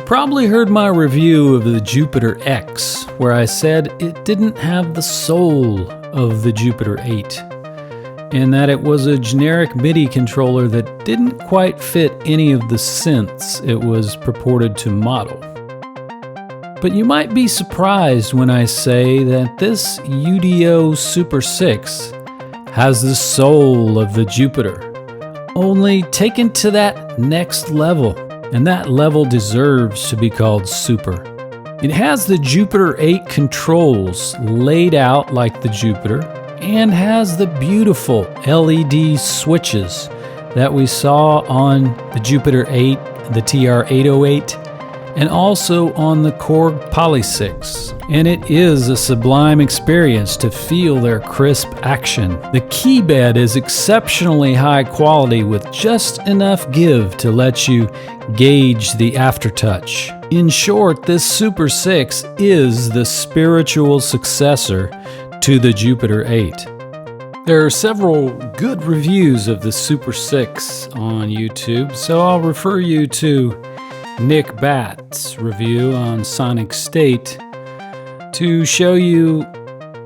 Probably heard my review of the Jupiter X, where I said it didn't have the soul of the Jupiter 8, and that it was a generic MIDI controller that didn't quite fit any of the synths it was purported to model. But you might be surprised when I say that this UDO Super 6 has the soul of the Jupiter, only taken to that next level. And that level deserves to be called Super. It has the Jupiter 8 controls laid out like the Jupiter and has the beautiful LED switches that we saw on the Jupiter 8, the TR-808, and also on the Korg Poly 6. And it is a sublime experience to feel their crisp action. The key bed is exceptionally high quality with just enough give to let you gauge the aftertouch. In short, this Super 6 is the spiritual successor to the Jupiter 8. There are several good reviews of the Super 6 on YouTube, so I'll refer you to Nick Batt's review on Sonic State to show you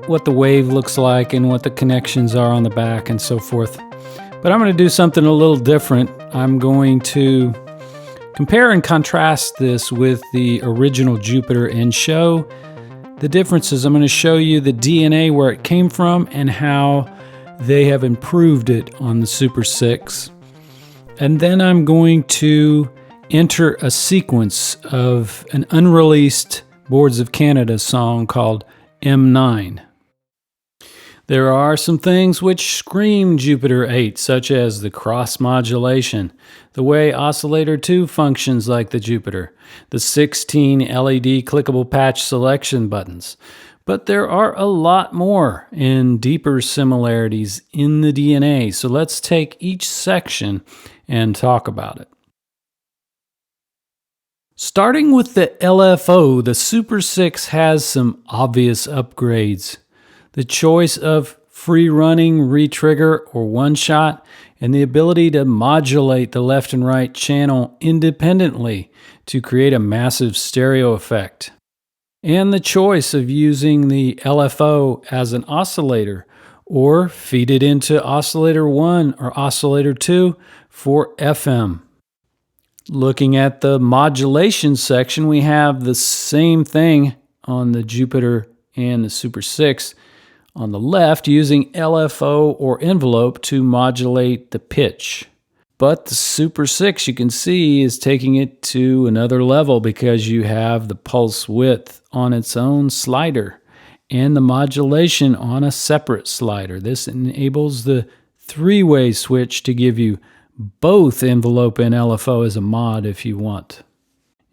what the wave looks like and what the connections are on the back and so forth. But I'm going to do something a little different. I'm going to compare and contrast this with the original Jupiter and show the differences. I'm going to show you the DNA where it came from and how they have improved it on the Super 6. And then I'm going to enter a sequence of an unreleased Boards of Canada song called M9. There are some things which scream Jupiter 8, such as the cross modulation, the way Oscillator 2 functions like the Jupiter, the 16 LED clickable patch selection buttons. But there are a lot more and deeper similarities in the DNA, so let's take each section and talk about it. Starting with the LFO, the Super 6 has some obvious upgrades. The choice of free-running, retrigger, or one-shot, and the ability to modulate the left and right channel independently to create a massive stereo effect. And the choice of using the LFO as an oscillator, or feed it into Oscillator 1 or Oscillator 2 for FM. Looking at the modulation section, we have the same thing on the Jupiter and the Super 6. On the left, using LFO or envelope to modulate the pitch. But the Super 6, you can see, is taking it to another level because you have the pulse width on its own slider and the modulation on a separate slider. This enables the three-way switch to give you both envelope and LFO as a mod if you want.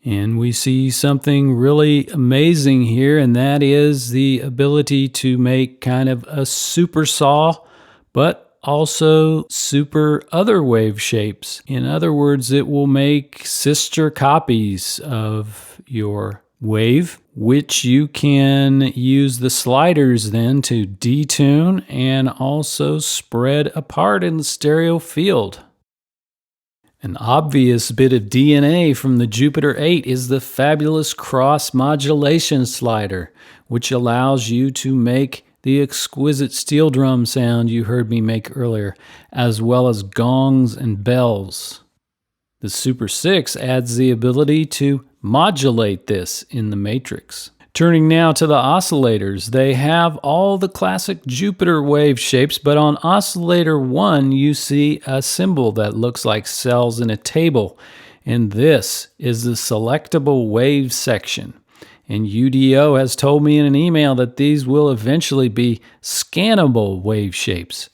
And we see something really amazing here, and that is the ability to make kind of a super saw, but also super other wave shapes. In other words, it will make sister copies of your wave, which you can use the sliders then to detune and also spread apart in the stereo field. An obvious bit of DNA from the Jupiter 8 is the fabulous cross modulation slider, which allows you to make the exquisite steel drum sound you heard me make earlier, as well as gongs and bells. The Super 6 adds the ability to modulate this in the matrix. Turning now to the oscillators, they have all the classic Jupiter wave shapes, but on Oscillator 1 you see a symbol that looks like cells in a table, and this is the selectable wave section. And UDO has told me in an email that these will eventually be scannable wave shapes.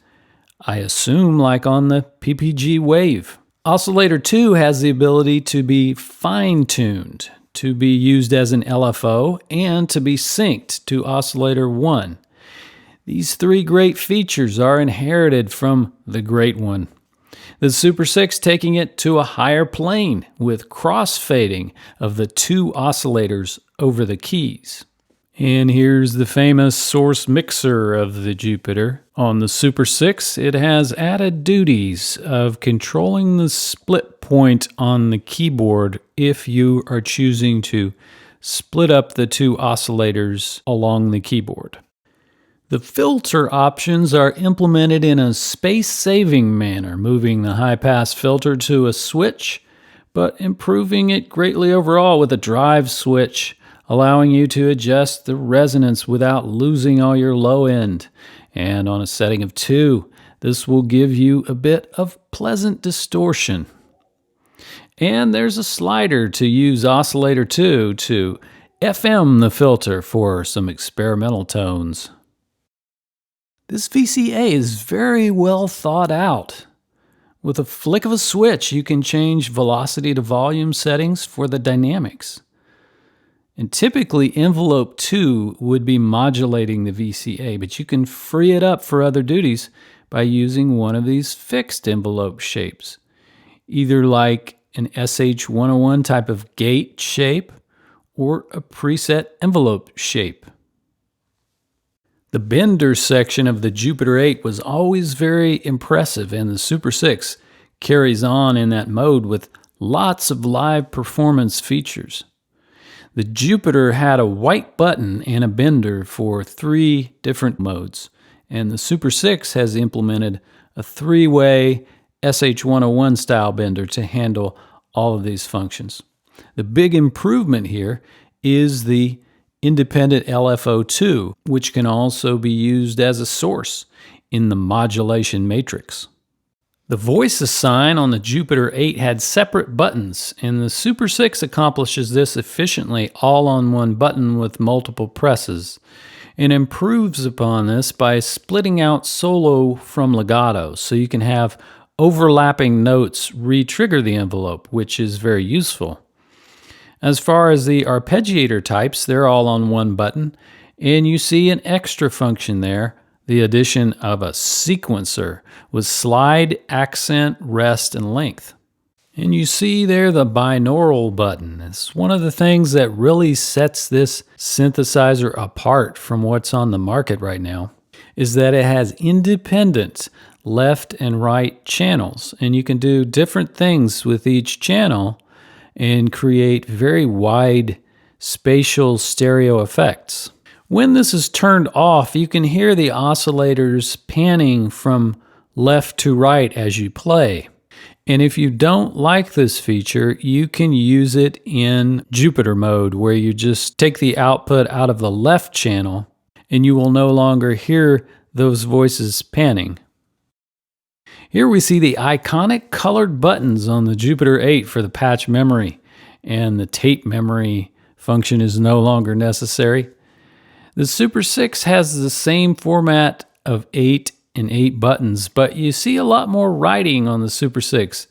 I assume like on the PPG wave. Oscillator 2 has the ability to be fine-tuned, to be used as an LFO, and to be synced to Oscillator 1. These three great features are inherited from the Great One. The Super 6 taking it to a higher plane with cross-fading of the two oscillators over the keys. And here's the famous source mixer of the Jupiter. On the Super 6, it has added duties of controlling the split point on the keyboard if you are choosing to split up the two oscillators along the keyboard. The filter options are implemented in a space-saving manner, moving the high-pass filter to a switch, but improving it greatly overall with a drive switch, allowing you to adjust the resonance without losing all your low end. And on a setting of 2, this will give you a bit of pleasant distortion. And there's a slider to use oscillator 2 to FM the filter for some experimental tones. This VCA is very well thought out. With a flick of a switch, you can change velocity to volume settings for the dynamics. And typically, envelope 2 would be modulating the VCA, but you can free it up for other duties by using one of these fixed envelope shapes, either like an SH101 type of gate shape or a preset envelope shape. The bender section of the Jupiter 8 was always very impressive, and the Super 6 carries on in that mode with lots of live performance features. The Jupiter had a white button and a bender for 3 different modes, and the Super 6 has implemented a 3-way SH101 style bender to handle all of these functions. The big improvement here is the independent LFO2, which can also be used as a source in the modulation matrix. The voice assign on the Jupiter 8 had separate buttons, and the Super 6 accomplishes this efficiently all on one button with multiple presses, and improves upon this by splitting out solo from legato, so you can have overlapping notes re-trigger the envelope, which is very useful. As far as the arpeggiator types, they're all on one button, and you see an extra function there, the addition of a sequencer with slide, accent, rest, and length. And you see there the binaural button. It's one of the things that really sets this synthesizer apart from what's on the market right now, is that it has independent left and right channels, and you can do different things with each channel and create very wide spatial stereo effects. When this is turned off, you can hear the oscillators panning from left to right as you play. And if you don't like this feature, you can use it in Jupiter mode, where you just take the output out of the left channel and you will no longer hear those voices panning. Here we see the iconic colored buttons on the Jupiter 8 for the patch memory, and the tape memory function is no longer necessary. The Super 6 has the same format of 8 and 8 buttons, but you see a lot more writing on the Super 6,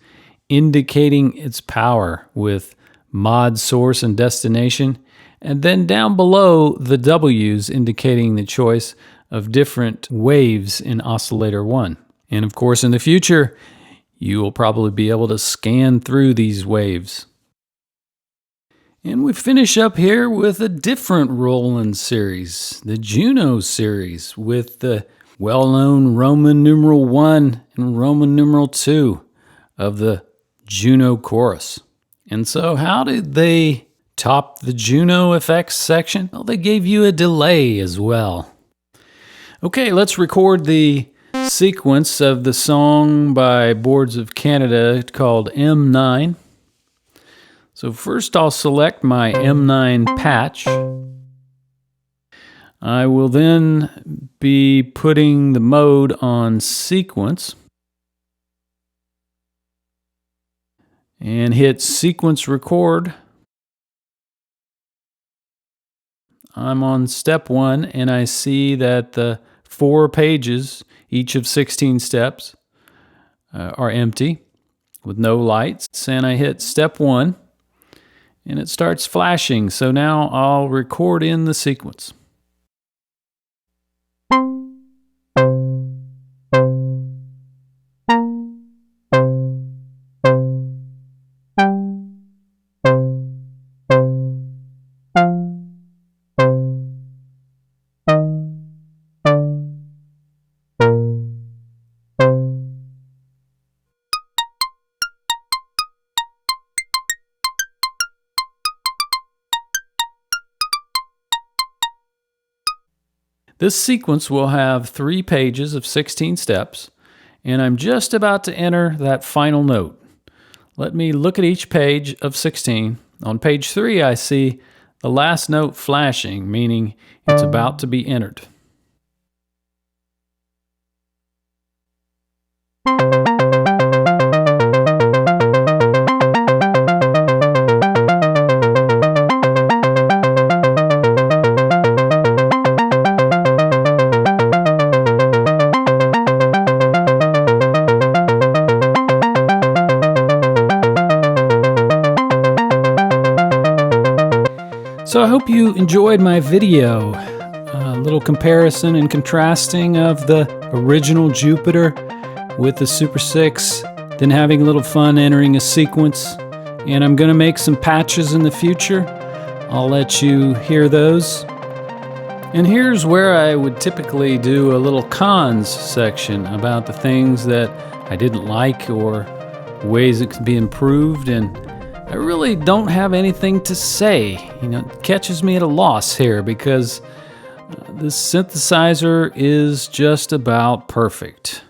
indicating its power with mod source and destination, and then down below the W's indicating the choice of different waves in oscillator 1. And of course, in the future, you will probably be able to scan through these waves. And we finish up here with a different Roland series, the Juno series, with the well-known Roman numeral 1 and Roman numeral 2 of the Juno chorus. And so how did they top the Juno effects section? Well, they gave you a delay as well. Okay, let's record the sequence of the song by Boards of Canada called M9. So first I'll select my M9 patch. I will then be putting the mode on sequence and hit sequence record. I'm on step 1 and I see that the 4 pages, each of 16 steps, are empty with no lights. And I hit step 1 and it starts flashing. So now I'll record in the sequence. This sequence will have 3 pages of 16 steps, and I'm just about to enter that final note. Let me look at each page of 16. On page 3, I see the last note flashing, meaning it's about to be entered. So I hope you enjoyed my video, a little comparison and contrasting of the original Jupiter with the Super 6, then having a little fun entering a sequence. And I'm going to make some patches in the future. I'll let you hear those. And here's where I would typically do a little cons section about the things that I didn't like or ways it could be improved, and I really don't have anything to say. It catches me at a loss here because this synthesizer is just about perfect.